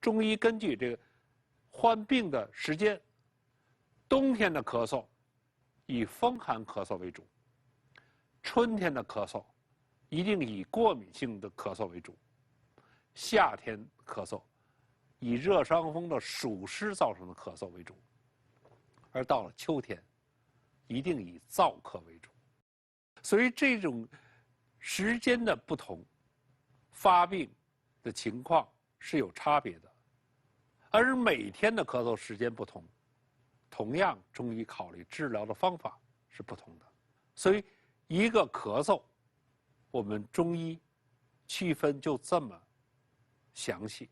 中医根据这个患病的时间，冬天的咳嗽以风寒咳嗽为主，春天的咳嗽一定以过敏性的咳嗽为主，夏天咳嗽以热伤风的暑湿造成的咳嗽为主，而到了秋天，一定以燥咳为主。所以这种时间的不同，发病的情况是有差别的。而每天的咳嗽时间不同，同样中医考虑治疗的方法是不同的。所以一个咳嗽，我们中医区分就这么详细。